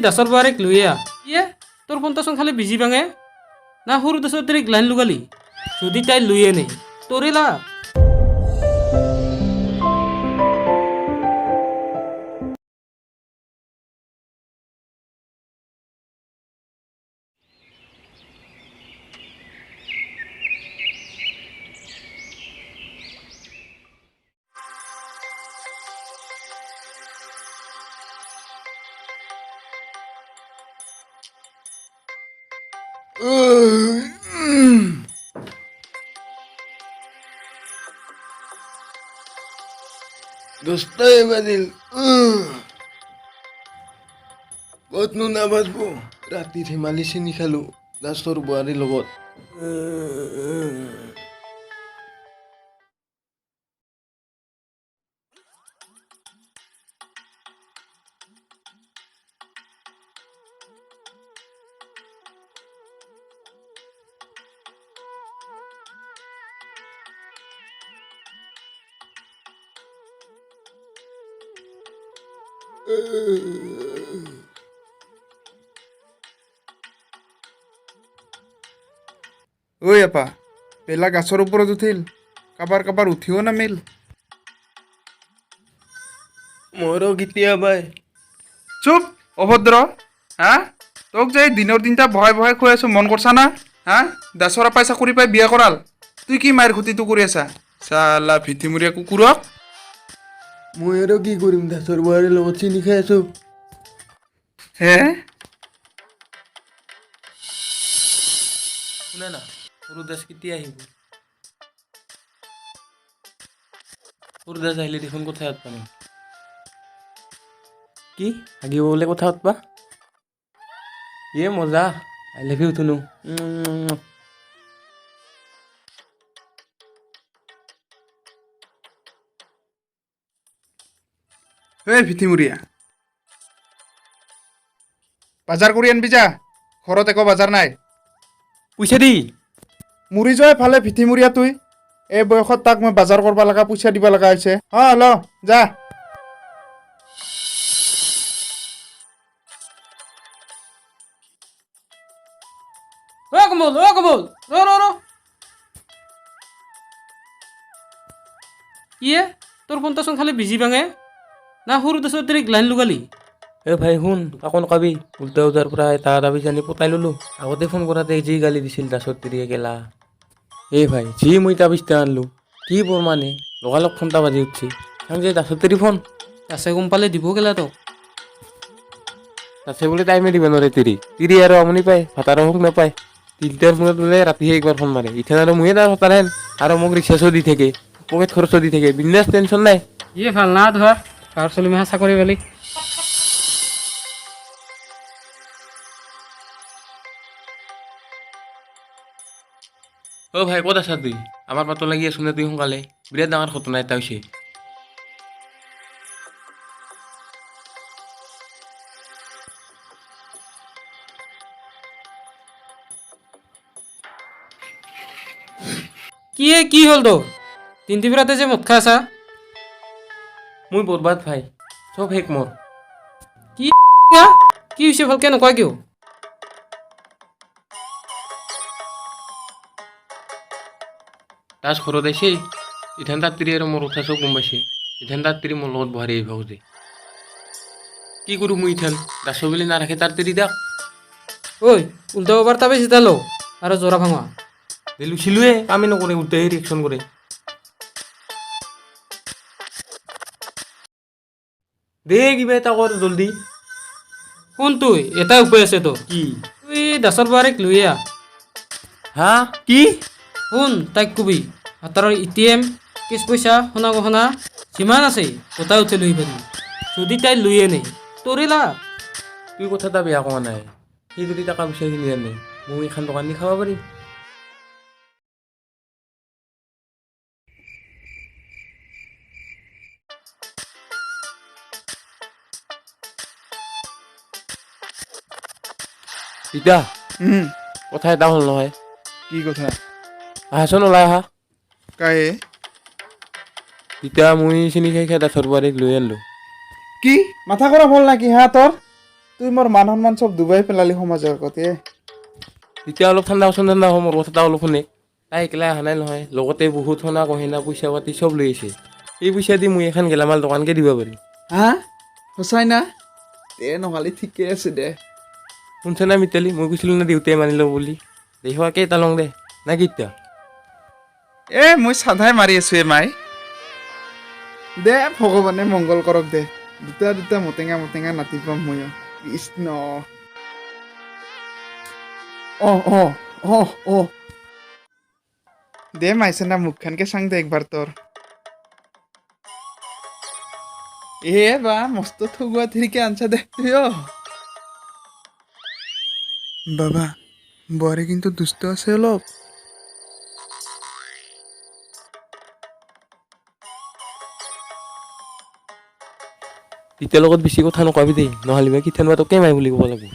দাসৰ বাৰেক লৈ আহ ইয়ে তোৰ ফোনটাচোন খালি বিজি ভাঙে না সৰু দাসৰ তাৰিখ লাইন লগালি যদি তাই লৈ আনে তোৰে লাভ দহটাই বাজিল ক'তনো নাবাজব ৰাতি ধেমালি চেনি খালোঁ দাসৰ বোৱাৰীৰ লগত ঐ আপা বেলা গাছৰ ওপৰত উঠিল কাবাৰ উঠিও নামিল মোৰো কেতিয়াবাই চুপ অভদ্ৰ হা তোক যে দিনৰ দিনটা ভয় খুৱাই আছো মন কৰছা না হা দাসৰ আপাই চাকৰি পাই বিয়া কৰাল তুই কি মায়েৰ খুটিটো কৰি আছা চালা ভিঠিমূৰীয়া কুকুৰক মই আৰু কি কৰিম দাসৰ বোৱাৰীৰ লগত চেনি খাই আছো হে শুনা না সৰু দাস কেতিয়া আহিব সৰু দাস আহিলে দেখোন কথা পাতবা নি কি হাগিব বোলে কথা পাতবা ইয়ে মজা আই লাভ ইউ ধুনু ঐ ভিঠিমূৰীয়া বাজাৰ কৰি আনবি যা ঘৰত একো বাজাৰ নাই পইচা দি মুৰি যোৱা ফালে ভিঠিমূৰীয়া তুই এই বয়সত তাক মই বাজাৰ কৰিব লগা পইচা দিব লগা হৈছে ল যা কমল ৰ ইয়ে তোৰ ফোনটাচোন খালি বিজি ভাঙে না সৰু দাসৰ তাৰিখ লাইন লগালি এ ভাই শুন আকৌ নকাবি উল্টা উল্টাৰ পৰা এটা দাবী জানি পতাই ললো আগতে ফোন কৰাতে যি গালি দিছিল দাসৰ তিৰিয়ে গেলা এ ভাই যি মই তাবিজটা আনলো কি মানে লগালগ ফোনটা বাজি উঠছি যে দাসৰ তিৰি ফোন আছে গম পালে দিব গেলা তোক আছে বোলে টাইমে দিব নোৱাৰে তিৰি আৰু আমনি পায় ভাতাৰো সুখ নাপায় তিলটাৰ ফোনত বোলে ৰাতিহে একবাৰ ফোন মাৰে ইথান আৰু ময়ে তাৰ ভাতাৰেন আৰু মোক ৰিচাৰ্জো দি থাকে পকেট খৰচো দি থাকে বিজনেছ টেনশ্যন নাই ইয়ে ভাল না ধৰ গাঁৱৰ চলি মাহে চাকৰি পালি অ' ভাই ক'ত আছা তুই আমাৰ পাতো লাগি আছো নে তুই সোনকালে বিৰাট ডাঙৰ ঘটনা এটা হৈছে কি হ'ল তোৰ তিনিটিবিৰাতে যে মদ খাই আছা মই বৰবাদ ভাই চব শেষ মোৰ কি হৈছে ভালকে নকয় কিয় দাস ঘৰত আহিছে ইথান তাত তিৰি আৰু মোৰ কথা চব গম পাইছে ইথান তাত তিৰি মোৰ লগত বহাৰি আহিব খোজে কি কৰোঁ মই ইথান দাসৰ বুলি নাৰাখে তাৰ তিৰি দাক ঐ উল্টা বাৰ তাবে চিতা ল আৰু জোৰা ভাঙা লুচিলোৱে কামে নকৰে উল্টাই ৰিয়েকশ্যন কৰে দে কিবা এটা কৰ জলদি শুন তুই এটা উপায় আছে তোৰ কি তুই দাসৰ বাৰেক লৈ আহ হা কি শুন তাইক কবি হাতৰ ATM কেছ পইচা সোণা গহনা যিমান আছে গোটাই উঠি লৈ পাৰি যদি তাই লৈ আনে তোৰে লাভ তুই কথা এটা বেয়া কোৱা নাই সি যদি টকা পইচা কিনি আনে মই এখন দোকান দি খাব পাৰিম ইতা কথা এটা হ'ল নহয় কি কথা আহাচোন ওলাই আহা কায়ে এতিয়া মই চিনি খাই দাসৰ বাৰীক লৈ আনিলোঁ কি মাথা কৰা ভাল নাকি হা তোৰ তুই মোৰ মান সন্মান চব ডুবাই পেলালি সমাজৰ আগতে তেতিয়া অলপ ঠাণ্ডা হ'ব মোৰ কথা এটা অলপ শুনে তাই একেলাই অহা নাই নহয় লগতে বহুত সোণা গহনা পইচা পাতি চব লৈ আহিছে এই পইচা দি মই এখন গেলামাল দোকানকে দিব পাৰিম হা সঁচাই না দে নহ'লে ঠিকে আছে দে শুনছে না মিতালী মই কৈছিলোঁ না দেউতাই মানি লওঁ বুলি দেখুৱা কেইটা লওঁ দে না কেইটা মই চাধাই মাৰি আছো মাই দে ভগৱানে মংগল কৰক দে দুটা মটেঙা নাতি পাম ময়ো কৃষ্ণ দে মাইছে না মুখখানকে চাং দে একবাৰ তোৰ বা মস্ত ঠগুৱা থিৰিকে আনছা দে তুই বাবা বোৱাৰী কিন্তু দুষ্ট আছে অলপ তেতিয়া লগত বেছি কথা নকবি দেই নহ'লে মই কিঠান বা তোকে মাই বুলি ক'ব লাগিব